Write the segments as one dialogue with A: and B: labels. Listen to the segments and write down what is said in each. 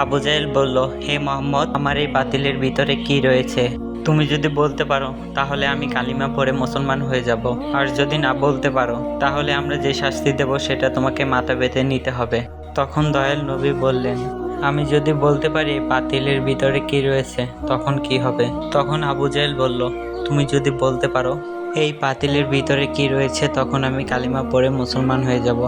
A: আবু জাহেল বলল, হে মোহাম্মদ, আমার এই পাতিলের ভিতরে কি রয়েছে তুমি যদি বলতে পারো তাহলে আমি কালিমা পড়ে মুসলমান হয়ে যাব, আর যদি না বলতে পারো তাহলে আমরা যে শাস্তি দেব সেটা তোমাকে মাথা পেতে নিতে হবে। তখন দয়াল নবী বললেন, আমি যদি বলতে পারি এই পাতিলের ভিতরে কি রয়েছে তখন কি হবে? তখন আবু জাহেল বলল, তুমি যদি বলতে পারো এই পাতিলের ভিতরে কি রয়েছে তখন আমি কালিমা পড়ে মুসলমান হয়ে যাব।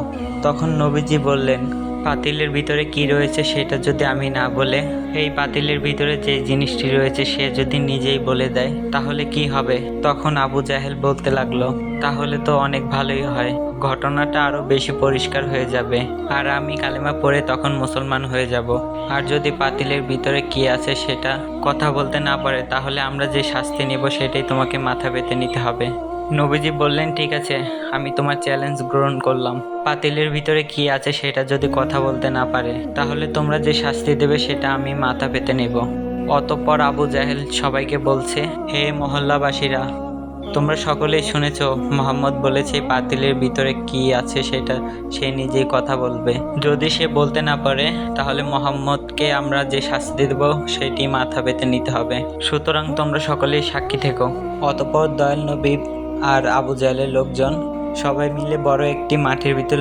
A: তখন নবীজি বললেন, পাতিলের ভিতরে কি রয়েছে সেটা যদি আমি না বলে এই পাতিলের ভিতরে যে জিনিসটি রয়েছে সে যদি নিজেই বলে দেয় তাহলে কি হবে? তখন আবু জাহেল বলতে লাগলো, তাহলে তো অনেক ভালোই হয়, ঘটনাটা আরো বেশি পরিষ্কার হয়ে যাবে আর আমি কালেমা পড়ে তখন মুসলমান হয়ে যাব। আর যদি পাতিলের ভিতরে কি আছে সেটা কথা বলতে না পারে তাহলে আমরা যে শাস্তি নেব সেটাই তোমাকে মাথা পেতে নিতে হবে। নবীজি বললেন, ঠিক আছে, আমি তোমার চ্যালেঞ্জ গ্রহণ করলাম। পাতিলের ভিতরে কি আছে সেটা যদি কথা বলতে না পারে তাহলে তোমরা যে শাস্তি দেবে সেটা আমি মাথা পেতে নেব। অতঃপর আবু জাহেল সবাইকে বলছে, হে মহল্লাবাসীরা, তোমরা সকলেই শুনেছ মোহাম্মদ বলেছে পাতিলের ভিতরে কি আছে সেটা সে নিজেই কথা বলবে। যদি সে বলতে না পারে তাহলে মোহাম্মদকে আমরা যে শাস্তি দেব সেটি মাথা পেতে নিতে হবে। সুতরাং তোমরা সকলেই সাক্ষী থেকো। অতঃপর দয়াল নবী আর আবু জাহেলের লোকজন সবাই মিলে বড় একটি মাঠের ভিতর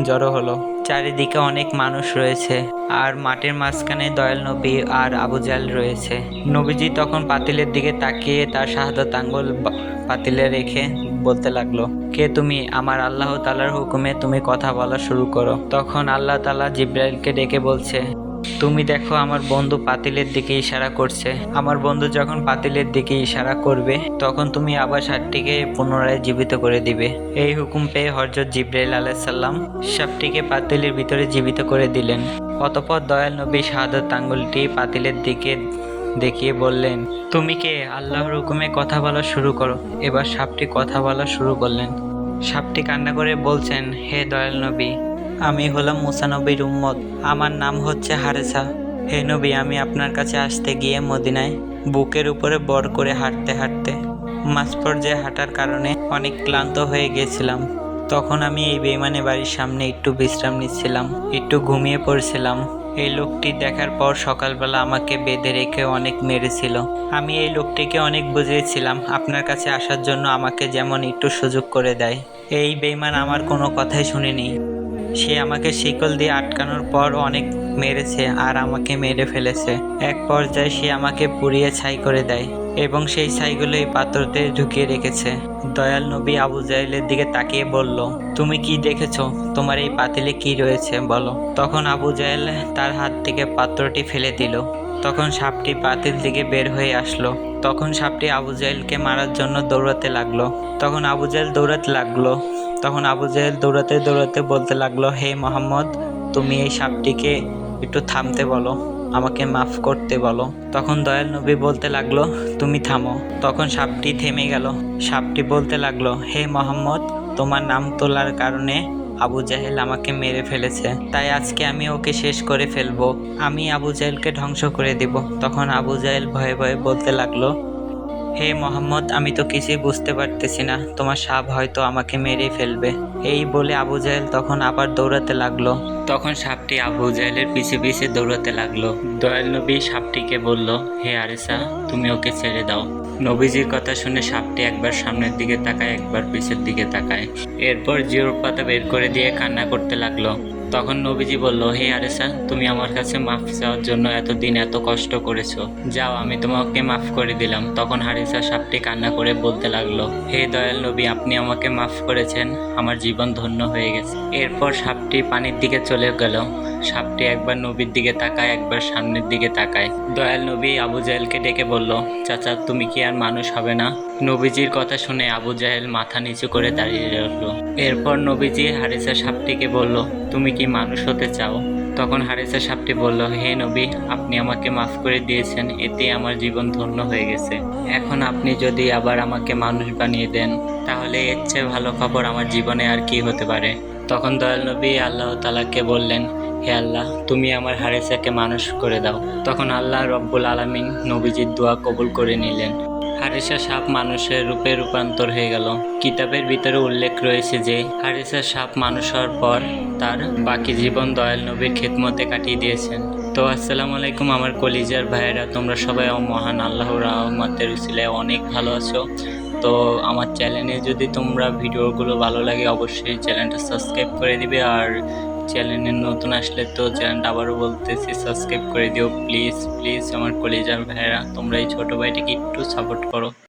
A: জড়ো হলো। চারিদিকে অনেক মানুষ রয়েছে আর মাঠের মাঝখানে দয়াল নবী আর আবু জাহেল রয়েছে। নবীজি তখন পাতিলের দিকে তাকিয়ে তার শাহাদাত আঙ্গুল পাতিলে রেখে বলতে লাগলো, কে তুমি? আমার আল্লাহ তাআলার হুকুমে তুমি কথা বলা শুরু করো। তখন আল্লাহ তাআলা জিবরাইলকে ডেকে বলছে, তুমি দেখো আমার বন্ধু পাতিলের দিকে ইশারা করছে। আমার বন্ধু যখন পাতিলের দিকে ইশারা করবে তখন তুমি আবার সাপটিকে পুনরায় জীবিত করে দিবে। এই হুকুম পেয়ে হযরত জিবরাইল আলাইহিস সালাম সাপটিকে পাতিলের ভিতরে জীবিত করে দিলেন। অতঃপর দয়াল নবী শাহাদাত আঙ্গুলটি পাতিলের দিকে দেখিয়ে বললেন, তুমি কে? আল্লাহর হুকুমে কথা বলা শুরু করো। এবার সাপটি কথা বলা শুরু করলেন। সাপটি কান্না করে বলছেন, হে দয়াল নবী, আমি হলাম মুসা নবীর উম্মত, আমার নাম হচ্ছে হারেসা। হে নবী, আমি আপনার কাছে আসতে গিয়ে মদিনায় বুকের উপরে বর করে হাঁটতে হাঁটতে মাঝ পর্যায়ে হাঁটার কারণে অনেক ক্লান্ত হয়ে গেছিলাম। তখন আমি এই বেঈমানের বাড়ির সামনে একটু বিশ্রাম নিচ্ছিলাম, একটু ঘুমিয়ে পড়ছিলাম। এই লোকটি দেখার পর সকালবেলা আমাকে বেঁধে রেখে অনেক মেরেছিল। আমি এই লোকটিকে অনেক বুঝিয়েছিলাম আপনার কাছে আসার জন্য আমাকে যেমন একটু সুযোগ করে দেয়। এই বেঈমান আমার কোনো কথাই শুনেনি। সে আমাকে শিকল দিয়ে আটকানোর পর অনেক মেরেছে আর আমাকে মেরে ফেলেছে। এক পর্যায়ে সে আমাকে পুড়িয়ে ছাই করে দেয় এবং সেই ছাইগুলো এই পাত্রতে ঢুকিয়ে রেখেছে। দয়াল নবী আবু জাহেলের দিকে তাকিয়ে বলল, তুমি কি দেখেছো? তোমার এই পাতিলে কি রয়েছে বলো। তখন আবু জাহেল তার হাত থেকে পাত্রটি ফেলে দিল। তখন সাপটি পাতিল থেকে বের হয়ে আসলো। তখন সাপটি আবু জাহেলকে মারার জন্য দৌড়াতে লাগলো। তখন আবু জাহেল দৌড়াতে দৌড়াতে বলতে লাগলো, হে মোহাম্মদ, তুমি এই সাপটিকে একটু থামতে বলো, আমাকে মাফ করতে বলো। তখন দয়াল নবী বলতে লাগলো, তুমি থামো। তখন সাপটি থেমে গেল। সাপটি বলতে লাগলো, হে মোহাম্মদ, তোমার নাম তোলার কারণে আবু জাহেল আমাকে মেরে ফেলেছে, তাই আজকে আমি ওকে শেষ করে ফেলবো। আমি আবু জাহেলকে ধ্বংস করে দিব। তখন আবু জাহেল ভয়ে ভয়ে বলতে লাগলো, হে মোহাম্মদ, আমি তো কিছুই বুঝতে পারতেছি না, তোমার সাপ হয়তো আমাকে মেরে ফেলবে। এই বলে আবু জাহেল তখন আবার দৌড়াতে লাগলো। তখন সাপটি আবু জাহেলের পিছে পিছে দৌড়াতে লাগলো। দয়াল নবী সাপটিকে বলল, হে আরেসা, তুমি ওকে ছেড়ে দাও। নবীজির কথা শুনে সাপটি একবার সামনের দিকে তাকায়, একবার পিছের দিকে তাকায়। এরপর জিওর পাতা বের করে দিয়ে কান্না করতে লাগলো। তখন নবীজি বলল, হে আরেসা, তুমি আমার কাছে মাফ চাওয়ার জন্য এতদিন এত কষ্ট করেছো, যাও, আমি তোমাকে মাফ করে দিলাম। তখন হারিসা সাপটি কান্না করে বলতে লাগলো, হে দয়াল নবী, আপনি আমাকে মাফ করেছেন, আমার জীবন ধন্য হয়ে গেছে। এরপর সাপটি পানির দিকে চলে গেল। সাপটি একবার নবীর দিকে তাকায়, একবার সামনের দিকে তাকায়। দয়াল নবী আবু জাহেলকে ডেকে বলল, চাচা, তুমি কি আর মানুষ হবে না? নবীজির কথা শুনে আবু জাহেল মাথা নিচু করে দাঁড়িয়ে রইল। এরপর নবীজি হারিসা সাপটিকে বলল, তুমি কি মানুষ হতে চাও? তখন হারিসা সাপটি বলল, হে নবী, আপনি আমাকে মাফ করে দিয়েছেন, এতে আমার জীবন ধন্য হয়ে গেছে। এখন আপনি যদি আবার আমাকে মানুষ বানিয়ে দেন তাহলে এর চেয়ে ভালো খবর আমার জীবনে আর কি হতে পারে। তখন দয়াল নবী আল্লাহ তাআলাকে বললেন, হে আল্লাহ, তুমি আমার হারিসাকে মানুষ করে দাও। তখন আল্লাহ রব্বুল আলামিন নবীজির দোয়া কবুল করে নিলেন। হারিসা সাপ মানুষের রূপে রূপান্তর হয়ে গেল। কিতাবের ভিতরে উল্লেখ রয়েছে যে হারিসা সাপ মানুষ হওয়ার পর তার বাকি জীবন দয়াল নবীর খেদমতে কাটিয়ে দিয়েছেন। তো আসসালামু আলাইকুম আমার কলিজার ভাইয়েরা, তোমরা সবাই মহান আল্লাহর রহমতের উসিলায় অনেক ভালো আছো। তো আমার চ্যানেলে যদি তোমরা ভিডিওগুলো ভালো লাগে অবশ্যই চ্যানেলটা সাবস্ক্রাইব করে দিবে, আর চ্যানেলে নতুন আসলে তো চ্যানেলটা আবারও বলতেছি সাবস্ক্রাইব করে দিও প্লিজ প্লিজ। আমার কলিজার ভাইয়েরা, তোমরা এই ছোটো ভাইটিকে একটু সাপোর্ট করো।